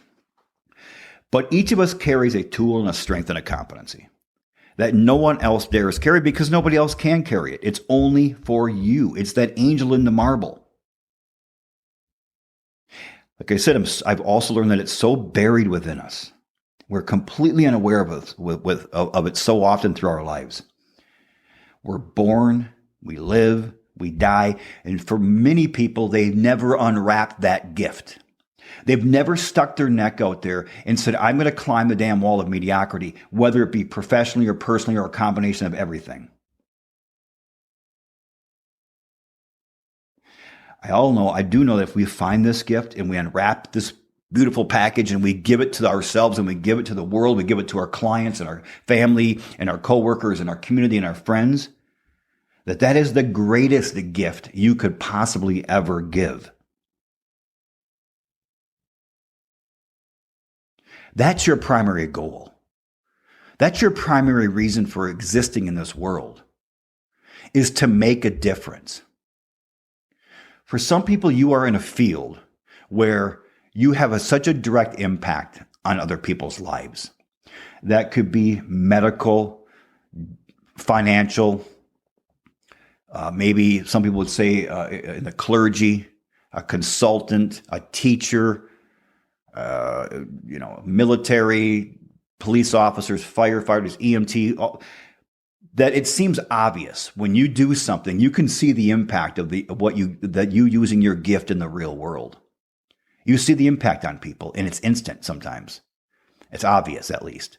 But each of us carries a tool and a strength and a competency that no one else dares carry because nobody else can carry it. It's only for you. It's that angel in the marble. Like I said, I've also learned that it's so buried within us. We're completely unaware of it so often through our lives. We're born, we live, we die, and for many people, they've never unwrapped that gift. They've never stuck their neck out there and said, I'm going to climb the damn wall of mediocrity, whether it be professionally or personally or a combination of everything. I do know that if we find this gift and we unwrap this beautiful package and we give it to ourselves and we give it to the world, we give it to our clients and our family and our coworkers and our community and our friends, that is the greatest gift you could possibly ever give. That's your primary goal. That's your primary reason for existing in this world, is to make a difference. For some people, you are in a field where you have such a direct impact on other people's lives. That could be medical, financial, maybe some people would say in the clergy, a consultant, a teacher, military, police officers, firefighters, EMT. That it seems obvious when you do something, you can see the impact of you using your gift in the real world. You see the impact on people, and it's instant sometimes. It's obvious, at least.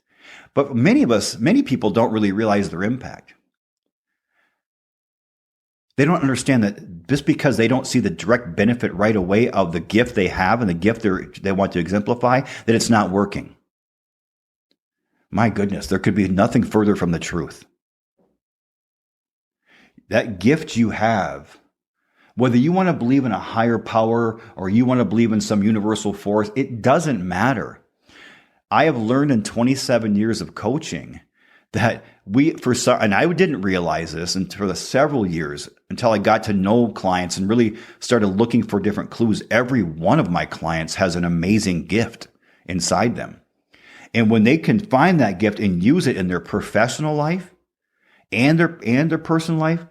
But many people don't really realize their impact. They don't understand that just because they don't see the direct benefit right away of the gift they have and the gift they want to exemplify, that it's not working. My goodness, there could be nothing further from the truth. That gift you have, whether you want to believe in a higher power or you want to believe in some universal force, it doesn't matter. I have learned in 27 years of coaching that and I didn't realize this for the several years until I got to know clients and really started looking for different clues. Every one of my clients has an amazing gift inside them. And when they can find that gift and use it in their professional life and their personal life,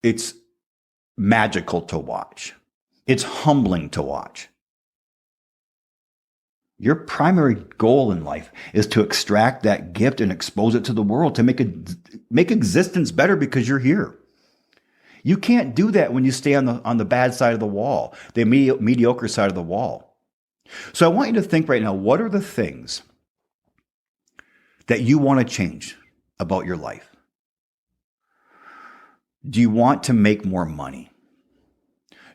it's magical to watch. It's humbling to watch. Your primary goal in life is to extract that gift and expose it to the world, to make existence better because you're here. You can't do that when you stay on the bad side of the wall, the mediocre side of the wall. So I want you to think right now, what are the things that you want to change about your life? Do you want to make more money?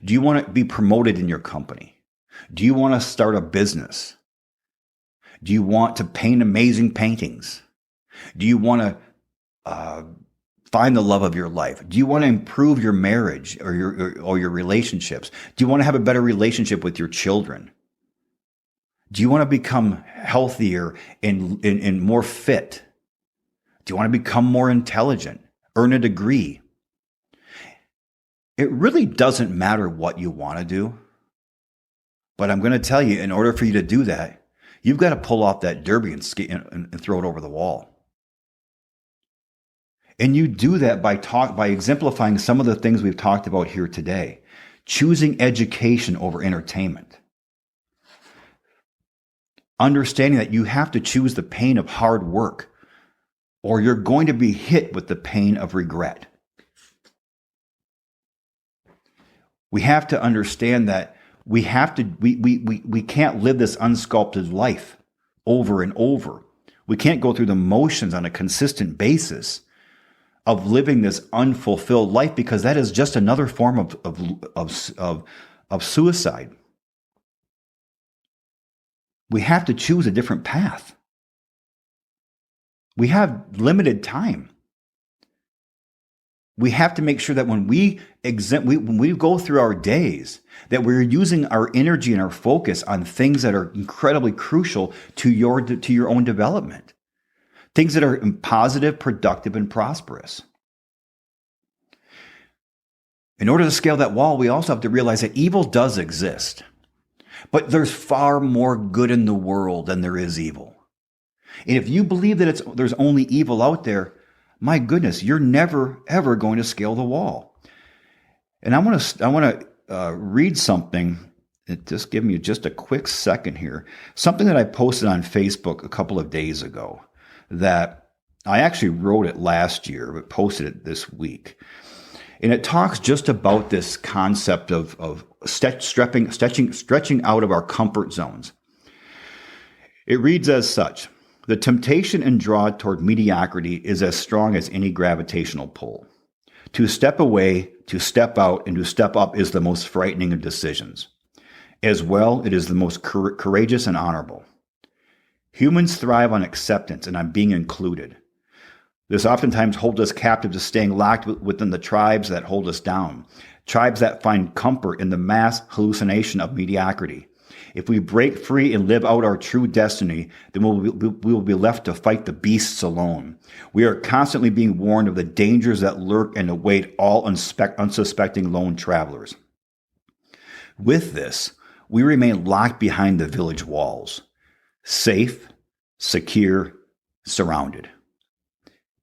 Do you want to be promoted in your company? Do you want to start a business? Do you want to paint amazing paintings? Do you want to find the love of your life? Do you want to improve your marriage or your relationships? Do you want to have a better relationship with your children? Do you want to become healthier and more fit? Do you want to become more intelligent? Earn a degree? It really doesn't matter what you want to do. But I'm going to tell you, in order for you to do that, you've got to pull off that derby and throw it over the wall. And you do that by exemplifying some of the things we've talked about here today. choosing education over entertainment, understanding that you have to choose the pain of hard work, or you're going to be hit with the pain of regret. We have to understand that we can't live this unsculpted life over and over. We can't go through the motions on a consistent basis of living this unfulfilled life, because that is just another form of suicide. We have to choose a different path. We have limited time. We have to make sure that when we go through our days, that we're using our energy and our focus on things that are incredibly crucial to your own development. Things that are positive, productive, and prosperous. In order to scale that wall, we also have to realize that evil does exist. But there's far more good in the world than there is evil. And if you believe that there's only evil out there, my goodness, you're never, ever going to scale the wall. And I want to read something. Just give me just a quick second here. Something that I posted on Facebook a couple of days ago that I actually wrote it last year, but posted it this week. And it talks just about this concept of stretching out of our comfort zones. It reads as such: the temptation and draw toward mediocrity is as strong as any gravitational pull. To step away, to step out, and to step up is the most frightening of decisions. As well, it is the most courageous and honorable. Humans thrive on acceptance and on being included. This oftentimes holds us captive to staying locked within the tribes that hold us down, tribes that find comfort in the mass hallucination of mediocrity. If we break free and live out our true destiny, then we will be left to fight the beasts alone. We are constantly being warned of the dangers that lurk and await all unsuspecting lone travelers. With this, we remain locked behind the village walls, safe, secure, surrounded,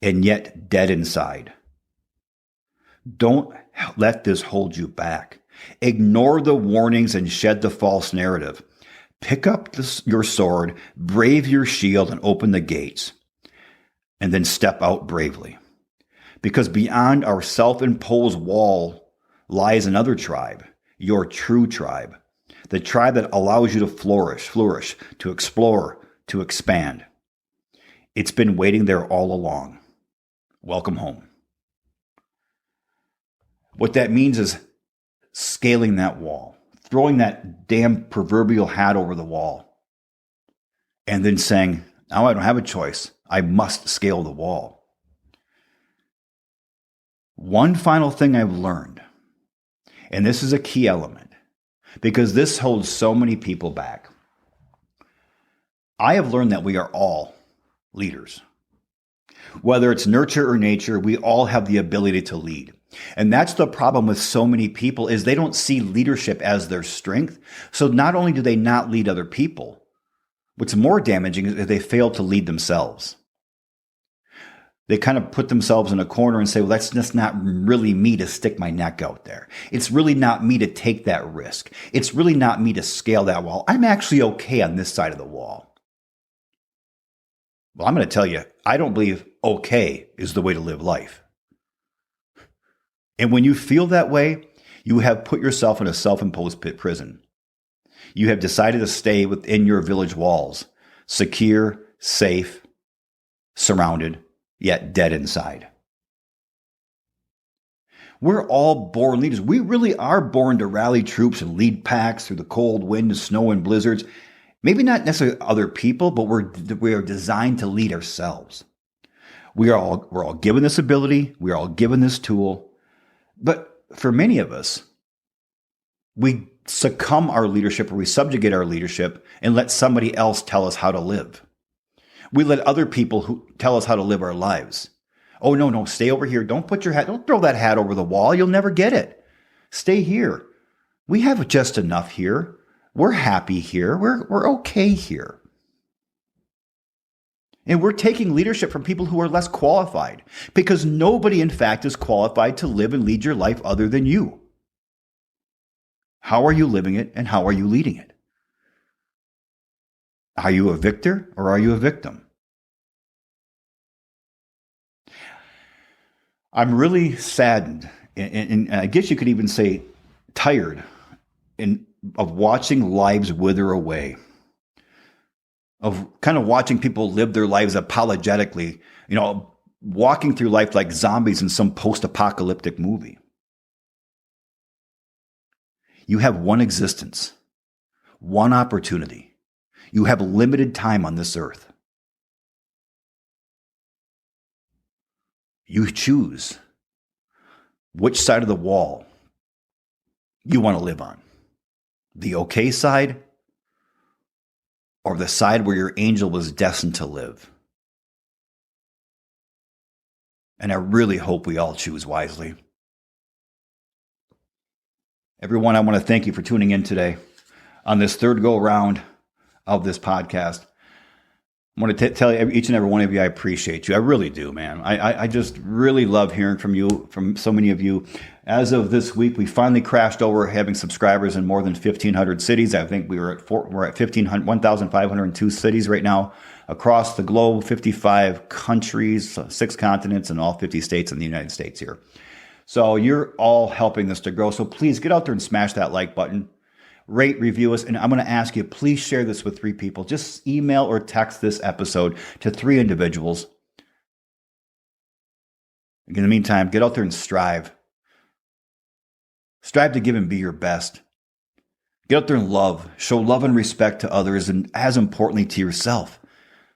and yet dead inside. Don't let this hold you back. Ignore the warnings and shed the false narrative. Pick up your sword, brave your shield, and open the gates. And then step out bravely. Because beyond our self-imposed wall lies another tribe, your true tribe. The tribe that allows you to flourish, to explore, to expand. It's been waiting there all along. Welcome home. What that means is scaling that wall, throwing that damn proverbial hat over the wall, and then saying, now I don't have a choice. I must scale the wall. One final thing I've learned, and this is a key element, because this holds so many people back. I have learned that we are all leaders. Whether it's nurture or nature, we all have the ability to lead. And that's the problem with so many people, is they don't see leadership as their strength. So not only do they not lead other people, what's more damaging is they fail to lead themselves. They kind of put themselves in a corner and say, well, that's just not really me to stick my neck out there. It's really not me to take that risk. It's really not me to scale that wall. I'm actually okay on this side of the wall. Well, I'm going to tell you, I don't believe okay is the way to live life. And when you feel that way, you have put yourself in a self-imposed prison. You have decided to stay within your village walls, secure, safe, surrounded, yet dead inside. We're all born leaders. We really are born to rally troops and lead packs through the cold wind, snow, and blizzards. Maybe not necessarily other people, but we are designed to lead ourselves. We're all given this ability. We're all given this tool. But for many of us, we succumb our leadership, or we subjugate our leadership and let somebody else tell us how to live. We let other people who tell us how to live our lives. Oh, no, stay over here. Don't throw that hat over the wall. You'll never get it. Stay here. We have just enough here. We're happy here. We're okay here. And we're taking leadership from people who are less qualified, because nobody, in fact, is qualified to live and lead your life other than you. How are you living it and how are you leading it? Are you a victor or are you a victim? I'm really saddened, and I guess you could even say tired of watching lives wither away, of kind of watching people live their lives apologetically, walking through life like zombies in some post-apocalyptic movie. You have one existence, one opportunity. You have limited time on this earth. You choose which side of the wall you want to live on. The okay side or the side where your angel was destined to live. And I really hope we all choose wisely. Everyone, I want to thank you for tuning in today on this third go round of this podcast. I want to tell each and every one of you, I appreciate you. I really do, man. I just really love hearing from you, from so many of you. As of this week, we finally crashed over having subscribers in more than 1,500 cities. I think we're at 1,502 cities right now across the globe, 55 countries, 6 continents, and all 50 states in the United States here. So you're all helping this to grow. So please get out there and smash that like button. Rate, review us, and I'm going to ask you, please share this with 3 people. Just email or text this episode to 3 individuals. In the meantime, get out there and strive. Strive to give and be your best. Get out there and love. Show love and respect to others, and as importantly, to yourself.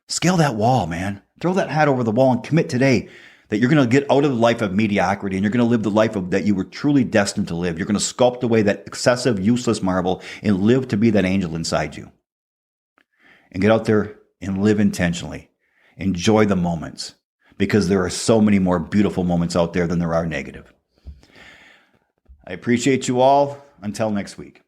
Scale that wall, man. Throw that hat over the wall and commit today that you're going to get out of the life of mediocrity and you're going to live the life that you were truly destined to live. You're going to sculpt away that excessive, useless marble and live to be that angel inside you. And get out there and live intentionally. Enjoy the moments, because there are so many more beautiful moments out there than there are negative. I appreciate you all. Until next week.